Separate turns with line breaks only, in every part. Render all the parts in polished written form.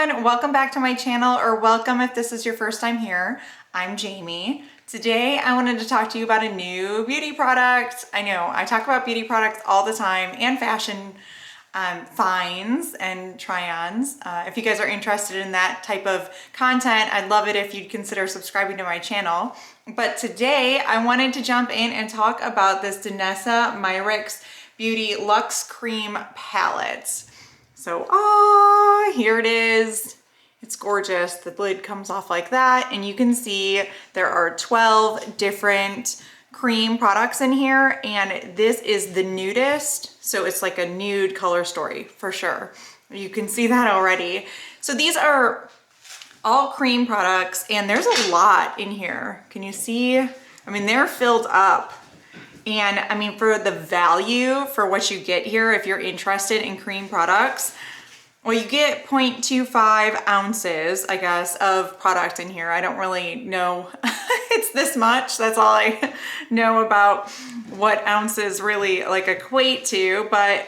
everyone, welcome back to my channel, or welcome if this is your first time here. I'm Jamie. Today I wanted to talk to you about a new beauty product. I know I talk about beauty products all the time and fashion finds and try-ons. If you guys are interested in that type of content, I'd love it if you'd consider subscribing to my channel. But today I wanted to jump in and talk about this Danessa Myricks Beauty Luxe Cream Palette. So, here it is. It's gorgeous. The lid comes off like that, and you can see there are 12 different cream products in here, and this is the Nudist. So it's like a nude color story for sure. You can see that already. So these are all cream products, and there's a lot in here. Can you see? I mean, they're filled up. And I mean, for the value for what you get here, if you're interested in cream products, well, you get 0.25 ounces, I guess, of product in here. I don't really know it's this much. That's all I know about what ounces really like equate to. But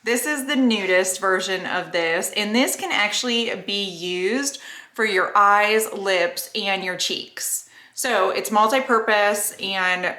this is the Nudist version of this. And this can actually be used for your eyes, lips, and your cheeks. So it's multi-purpose, and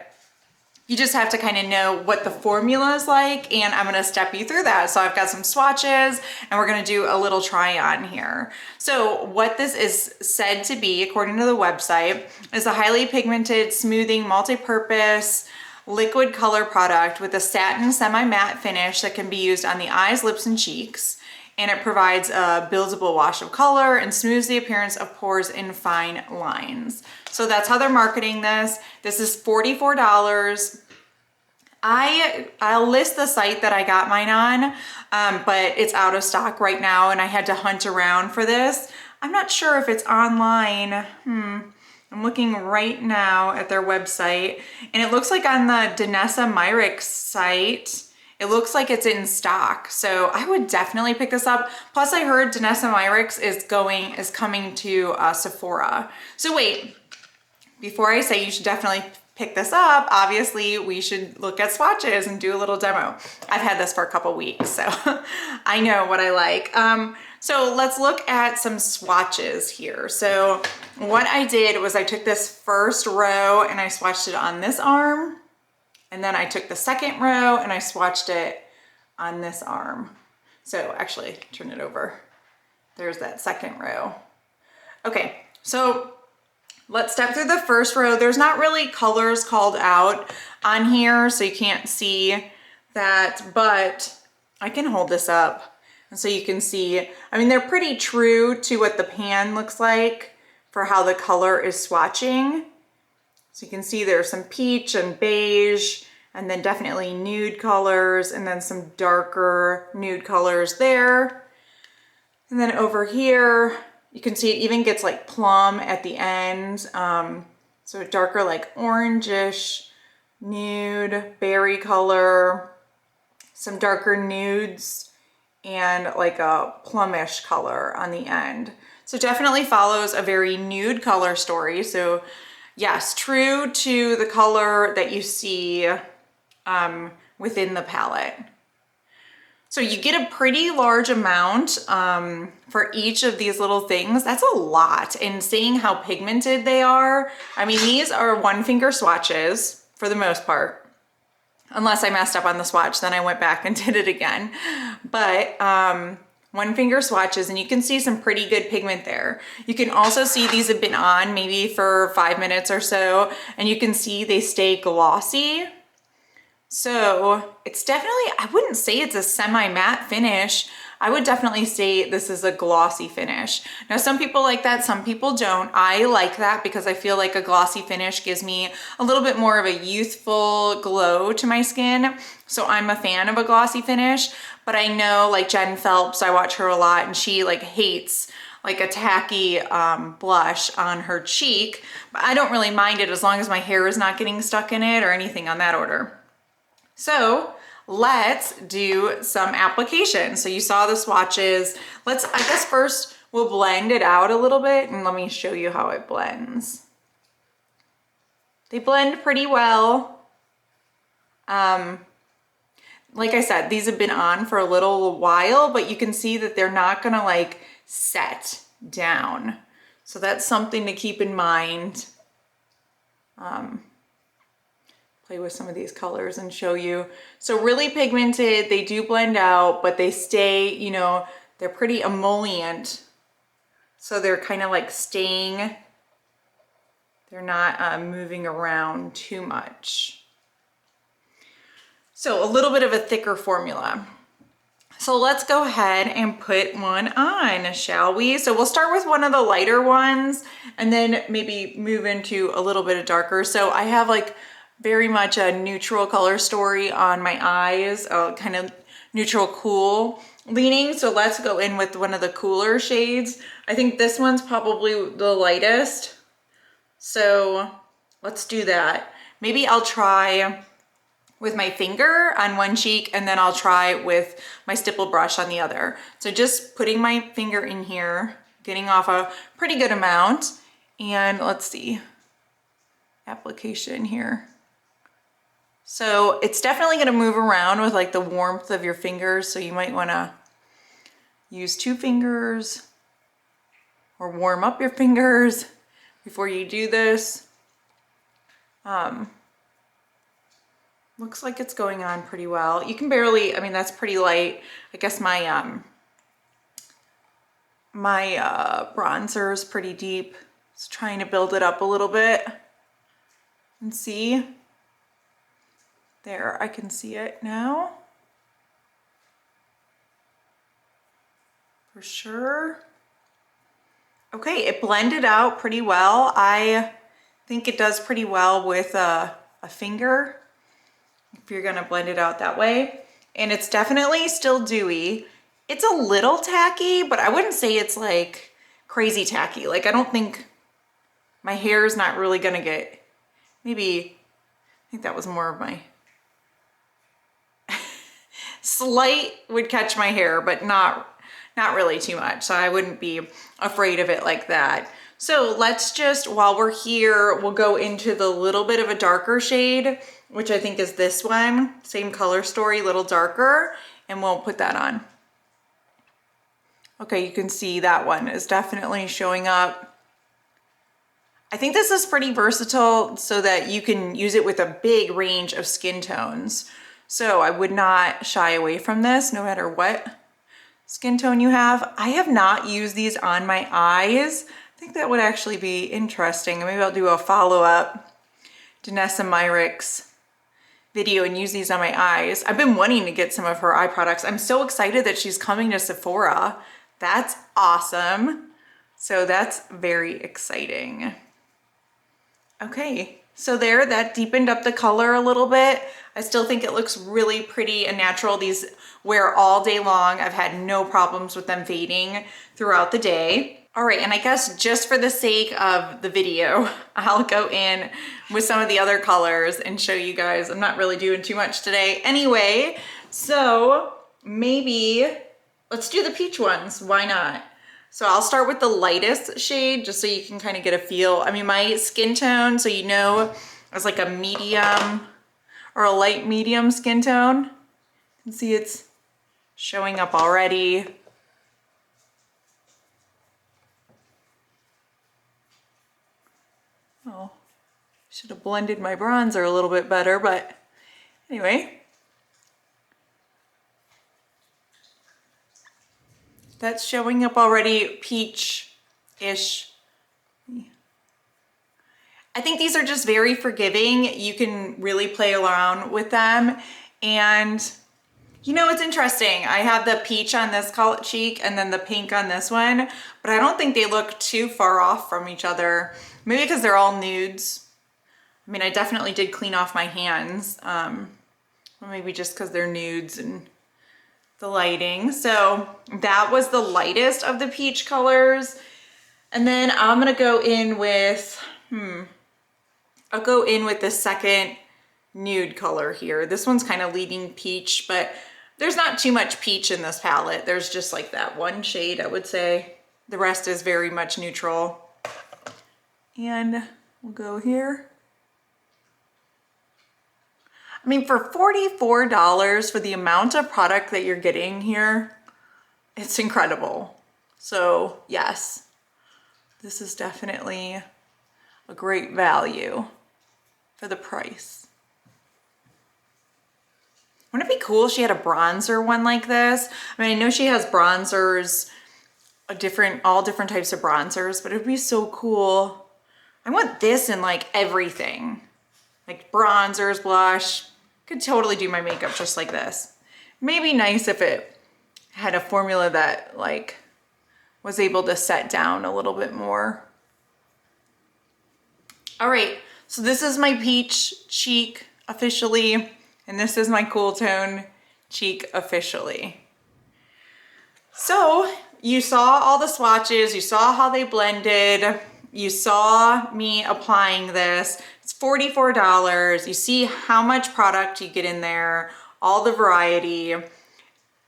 you just have to kind of know what the formula is like, and I'm gonna step you through that. So I've got some swatches, and we're gonna do a little try on here. So what this is said to be, according to the website, is a highly pigmented, smoothing, multi-purpose, liquid color product with a satin semi-matte finish that can be used on the eyes, lips, and cheeks. And it provides a buildable wash of color and smooths the appearance of pores and fine lines. So that's how they're marketing this. This is $44. I'll list the site that I got mine on, but it's out of stock right now, and I had to hunt around for this. I'm not sure if it's online. I'm looking right now at their website, and it looks like on the Danessa Myricks site, it looks like it's in stock. So I would definitely pick this up. Plus I heard Danessa Myricks is coming to Sephora. So wait, before I say you should definitely pick this up, obviously we should look at swatches and do a little demo. I've had this for a couple weeks, so I know what I like. So let's look at some swatches here. So what I did was I took this first row and I swatched it on this arm. And then I took the second row and I swatched it on this arm. So actually, turn it over. There's that second row. Okay, so let's step through the first row. There's not really colors called out on here, so you can't see that, but I can hold this up. And so you can see, I mean, they're pretty true to what the pan looks like for how the color is swatching. So you can see there's some peach and beige, and then definitely nude colors, and then some darker nude colors there. And then over here, you can see it even gets like plum at the end. So a darker like orangish, nude, berry color, some darker nudes, and like a plumish color on the end. So definitely follows a very nude color story. So yes, true to the color that you see within the palette. So you get a pretty large amount for each of these little things. That's a lot. And seeing how pigmented they are, I mean, these are one finger swatches for the most part. Unless I messed up on the swatch, then I went back and did it again. But one finger swatches, and you can see some pretty good pigment there. You can also see these have been on maybe for 5 minutes or so, and you can see they stay glossy. So it's definitely, I wouldn't say it's a semi-matte finish. I would definitely say this is a glossy finish. Now, some people like that, some people don't. I like that because I feel like a glossy finish gives me a little bit more of a youthful glow to my skin. So I'm a fan of a glossy finish, but I know like Jen Phelps, I watch her a lot, and she like hates like a tacky blush on her cheek, but I don't really mind it as long as my hair is not getting stuck in it or anything on that order. So let's do some application. So you saw the swatches. I guess first we'll blend it out a little bit, and let me show you how it blends. They blend pretty well. Like I said, these have been on for a little while, but you can see that they're not gonna like set down. So that's something to keep in mind. Play with some of these colors and show you. So really pigmented, they do blend out, but they stay, you know, they're pretty emollient. So they're kind of like staying. They're not moving around too much. So a little bit of a thicker formula. So let's go ahead and put one on, shall we? So we'll start with one of the lighter ones and then maybe move into a little bit of darker. So I have like very much a neutral color story on my eyes, kind of neutral cool leaning. So let's go in with one of the cooler shades. I think this one's probably the lightest. So let's do that. Maybe I'll try with my finger on one cheek and then I'll try with my stipple brush on the other. So just putting my finger in here, getting off a pretty good amount. And let's see, application here. So it's definitely gonna move around with like the warmth of your fingers. So you might wanna use 2 fingers or warm up your fingers before you do this. Looks like it's going on pretty well. You can barely, I mean, that's pretty light. I guess my bronzer is pretty deep. Just trying to build it up a little bit and see. There, I can see it now. For sure. Okay, it blended out pretty well. I think it does pretty well with a finger, if you're gonna blend it out that way. And it's definitely still dewy. It's a little tacky, but I wouldn't say it's like crazy tacky. Like I don't think my hair is not really gonna get, maybe, I think that was more of my slight would catch my hair, but not really too much. So I wouldn't be afraid of it like that. So let's just, while we're here, we'll go into the little bit of a darker shade, which I think is this one, same color story, a little darker, and we'll put that on. Okay, you can see that one is definitely showing up. I think this is pretty versatile so that you can use it with a big range of skin tones. So I would not shy away from this no matter what skin tone you have. I have not used these on my eyes. I think that would actually be interesting. Maybe I'll do a follow-up Danessa Myricks video and use these on my eyes. I've been wanting to get some of her eye products. I'm so excited that she's coming to Sephora. That's awesome. So that's very exciting. Okay, so there, that deepened up the color a little bit. I still think it looks really pretty and natural. These wear all day long. I've had no problems with them fading throughout the day. All right, and I guess just for the sake of the video, I'll go in with some of the other colors and show you guys. I'm not really doing too much today anyway, so maybe let's do the peach ones. Why not? So I'll start with the lightest shade just so you can kind of get a feel. I mean, my skin tone, so you know, it's like a medium or a light medium skin tone. You can see it's showing up already. Oh, should have blended my bronzer a little bit better, but anyway. That's showing up already peach-ish. I think these are just very forgiving. You can really play around with them. And you know, it's interesting. I have the peach on this cheek and then the pink on this one, but I don't think they look too far off from each other. Maybe because they're all nudes. I mean, I definitely did clean off my hands. Or maybe just because they're nudes and the lighting. So that was the lightest of the peach colors. And then I'm gonna go in with, I'll go in with the second nude color here. This one's kind of leading peach, but there's not too much peach in this palette. There's just like that one shade, I would say. The rest is very much neutral. And we'll go here. I mean, for $44 for the amount of product that you're getting here, it's incredible. So yes, this is definitely a great value for the price. Wouldn't it be cool if she had a bronzer one like this? I mean, I know she has bronzers, all different types of bronzers, but it would be so cool. I want this in like everything. Like bronzers, blush. Could totally do my makeup just like this. Maybe nice if it had a formula that like was able to set down a little bit more. All right, so this is my peach cheek officially, and this is my cool tone cheek officially. So you saw all the swatches, you saw how they blended, you saw me applying this. It's $44. You see how much product you get in there, all the variety.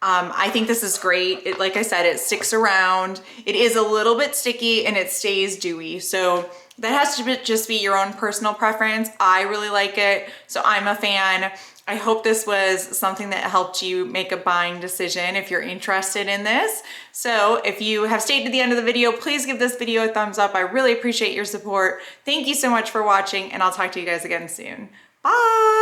I think this is great. Like I said, it sticks around. It is a little bit sticky and it stays dewy. So that has to just be your own personal preference. I really like it, so I'm a fan. I hope this was something that helped you make a buying decision if you're interested in this. So if you have stayed to the end of the video, please give this video a thumbs up. I really appreciate your support. Thank you so much for watching, and I'll talk to you guys again soon. Bye.